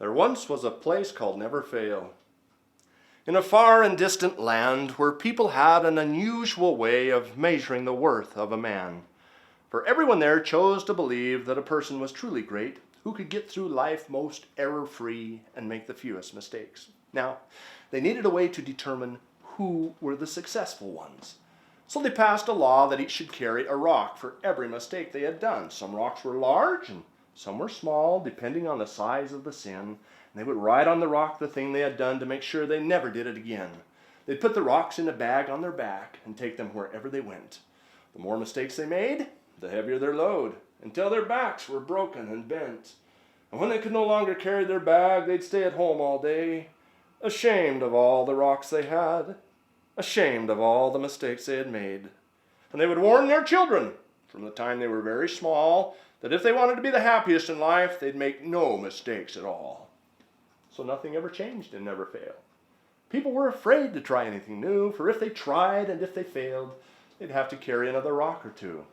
There once was a place called Never Fail. In a far and distant land where people had an unusual way of measuring the worth of a man. For everyone there chose to believe that a person was truly great who could get through life most error-free and make the fewest mistakes. Now, they needed a way to determine who were the successful ones. So they passed a law that each should carry a rock for every mistake they had done. Some rocks were large and some were small, depending on the size of the sin. And they would write on the rock the thing they had done to make sure they never did it again. They'd put the rocks in a bag on their back and take them wherever they went. The more mistakes they made, the heavier their load, until their backs were broken and bent. And when they could no longer carry their bag, they'd stay at home all day, ashamed of all the rocks they had, ashamed of all the mistakes they had made. And they would warn their children, from the time they were very small, that if they wanted to be the happiest in life, they'd make no mistakes at all. So nothing ever changed and Never Fail. People were afraid to try anything new, for if they tried and if they failed, they'd have to carry another rock or two.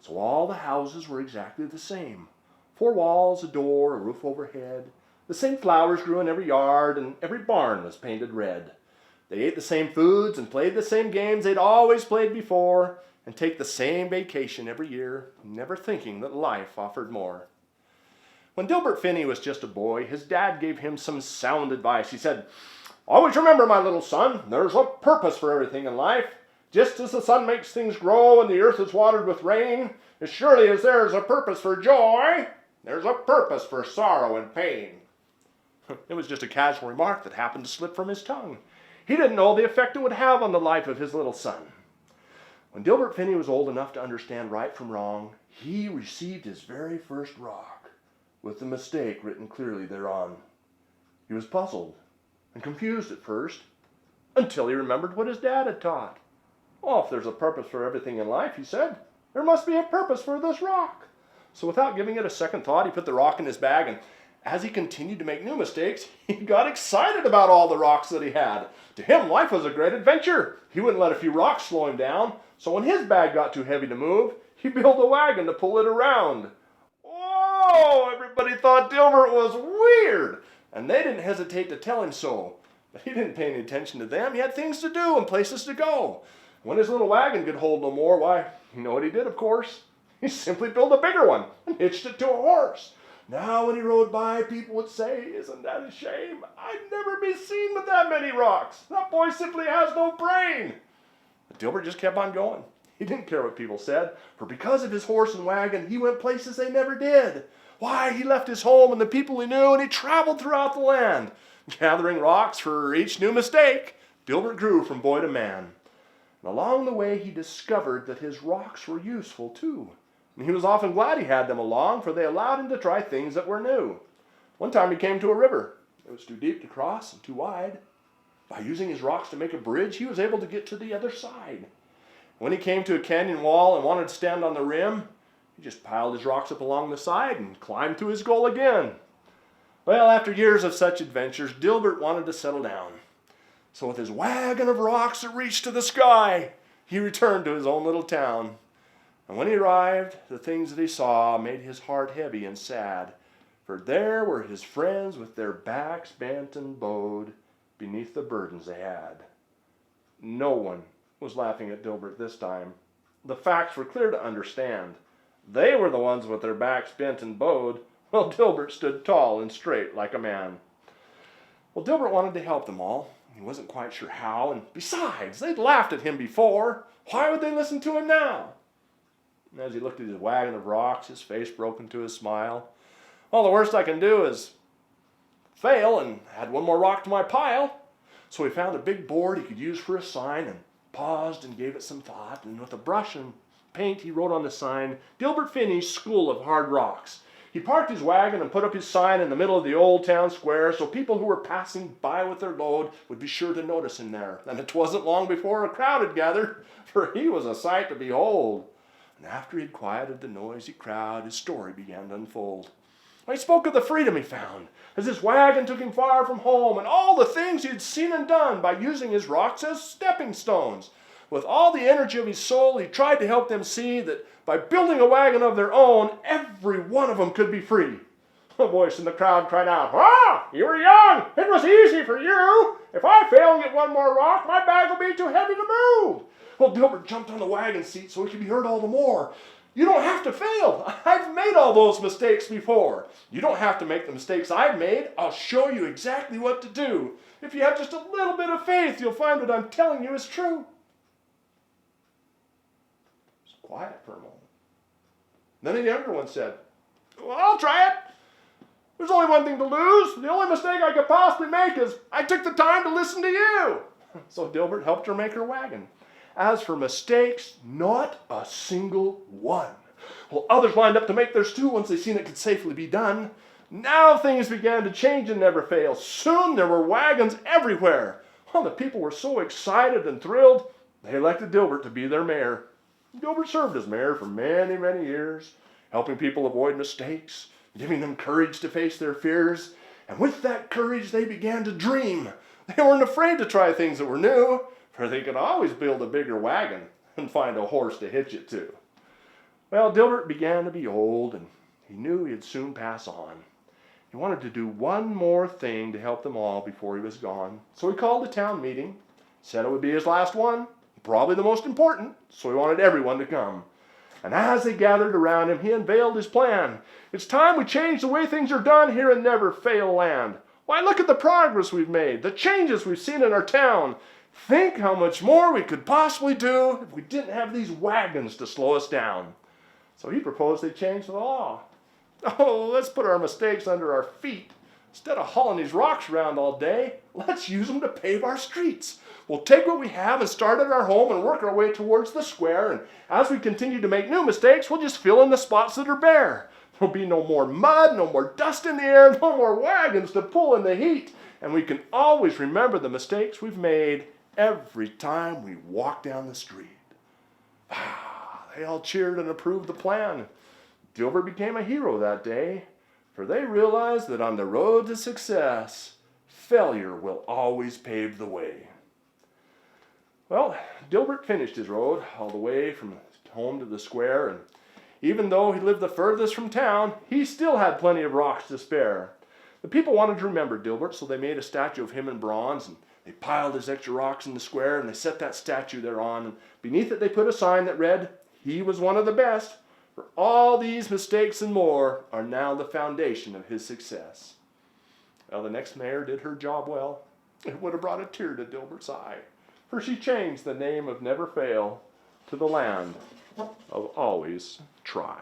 So all the houses were exactly the same. 4 walls, a door, a roof overhead. The same flowers grew in every yard, and every barn was painted red. They ate the same foods and played the same games they'd always played before, and take the same vacation every year, never thinking that life offered more. When Dilbert Finney was just a boy, his dad gave him some sound advice. He said, "Always remember, my little son, there's a purpose for everything in life. Just as the sun makes things grow and the earth is watered with rain, as surely as there is a purpose for joy, there's a purpose for sorrow and pain." It was just a casual remark that happened to slip from his tongue. He didn't know the effect it would have on the life of his little son. When Dilbert Finney was old enough to understand right from wrong, he received his very first rock, with the mistake written clearly thereon. He was puzzled and confused at first, until he remembered what his dad had taught. "Oh, if there's a purpose for everything in life," he said, "there must be a purpose for this rock." So without giving it a second thought, he put the rock in his bag, and as he continued to make new mistakes, he got excited about all the rocks that he had. To him, life was a great adventure. He wouldn't let a few rocks slow him down, so when his bag got too heavy to move, he built a wagon to pull it around. Oh, everybody thought Dilbert was weird, and they didn't hesitate to tell him so. But he didn't pay any attention to them. He had things to do and places to go. When his little wagon could hold no more, why, you know what he did, of course? He simply built a bigger one and hitched it to a horse. Now when he rode by, people would say, "Isn't that a shame? I'd never be seen with that many rocks. That boy simply has no brain." But Dilbert just kept on going. He didn't care what people said, for because of his horse and wagon, he went places they never did. Why, he left his home and the people he knew, and he traveled throughout the land, gathering rocks for each new mistake. Dilbert grew from boy to man. And along the way, he discovered that his rocks were useful too. And he was often glad he had them along, for they allowed him to try things that were new. One time he came to a river. It was too deep to cross and too wide. By using his rocks to make a bridge, he was able to get to the other side. When he came to a canyon wall and wanted to stand on the rim, he just piled his rocks up along the side and climbed to his goal again. Well, after years of such adventures, Dilbert wanted to settle down. So with his wagon of rocks that reached to the sky, he returned to his own little town. And when he arrived, the things that he saw made his heart heavy and sad, for there were his friends with their backs bent and bowed beneath the burdens they had. No one was laughing at Dilbert this time. The facts were clear to understand. They were the ones with their backs bent and bowed, while Dilbert stood tall and straight like a man. Well, Dilbert wanted to help them all. He wasn't quite sure how, and besides, they'd laughed at him before. Why would they listen to him now? And as he looked at his wagon of rocks, his face broke into a smile. "Well, the worst I can do is fail and add one more rock to my pile." So he found a big board he could use for a sign and paused and gave it some thought. And with a brush and paint, he wrote on the sign, "Dilbert Finney's School of Hard Rocks." He parked his wagon and put up his sign in the middle of the old town square so people who were passing by with their load would be sure to notice him there. And it wasn't long before a crowd had gathered, for he was a sight to behold. And after he'd quieted the noisy crowd, his story began to unfold. He spoke of the freedom he found as his wagon took him far from home and all the things he'd seen and done by using his rocks as stepping stones. With all the energy of his soul, he tried to help them see that by building a wagon of their own, every one of them could be free. A voice in the crowd cried out, "Ah, you were young. It was easy for you. If I fail and get one more rock, my bag will be too heavy to move." Well, Dilbert jumped on the wagon seat so he could be heard all the more. "You don't have to fail. I've made all those mistakes before. You don't have to make the mistakes I've made. I'll show you exactly what to do. If you have just a little bit of faith, you'll find what I'm telling you is true." It was quiet for a moment. Then the younger one said, "Well, I'll try it. There's only one thing to lose. The only mistake I could possibly make is I took the time to listen to you." So Dilbert helped her make her wagon. As for mistakes, not a single one. Well, others lined up to make theirs too once they seen it could safely be done. Now things began to change in Never Fail. Soon there were wagons everywhere. Well, the people were so excited and thrilled, they elected Dilbert to be their mayor. Dilbert served as mayor for many, many years, helping people avoid mistakes, giving them courage to face their fears. And with that courage, they began to dream. They weren't afraid to try things that were new, for they could always build a bigger wagon and find a horse to hitch it to. Well, Dilbert began to be old, and he knew he'd soon pass on. He wanted to do one more thing to help them all before he was gone. So he called a town meeting, said it would be his last one, probably the most important, so he wanted everyone to come. And as they gathered around him, he unveiled his plan. "It's time we change the way things are done here in Never Fail Land. Why, look at the progress we've made, the changes we've seen in our town. Think how much more we could possibly do if we didn't have these wagons to slow us down." So he proposed they change the law. "Oh, let's put our mistakes under our feet. Instead of hauling these rocks around all day, let's use them to pave our streets. We'll take what we have and start at our home and work our way towards the square, and as we continue to make new mistakes, we'll just fill in the spots that are bare. There'll be no more mud, no more dust in the air, no more wagons to pull in the heat, and we can always remember the mistakes we've made every time we walk down the street." They all cheered and approved the plan. Dilbert became a hero that day, for they realized that on the road to success, failure will always pave the way. Well, Dilbert finished his road all the way from home to the square, and even though he lived the furthest from town, he still had plenty of rocks to spare. The people wanted to remember Dilbert, so they made a statue of him in bronze, and they piled his extra rocks in the square, and they set that statue thereon, and beneath it they put a sign that read, "He was one of the best. For all these mistakes and more are now the foundation of his success." Well, the next mayor did her job well. It would have brought a tear to Dilbert's eye, for she changed the name of Never Fail to the land of Always Try.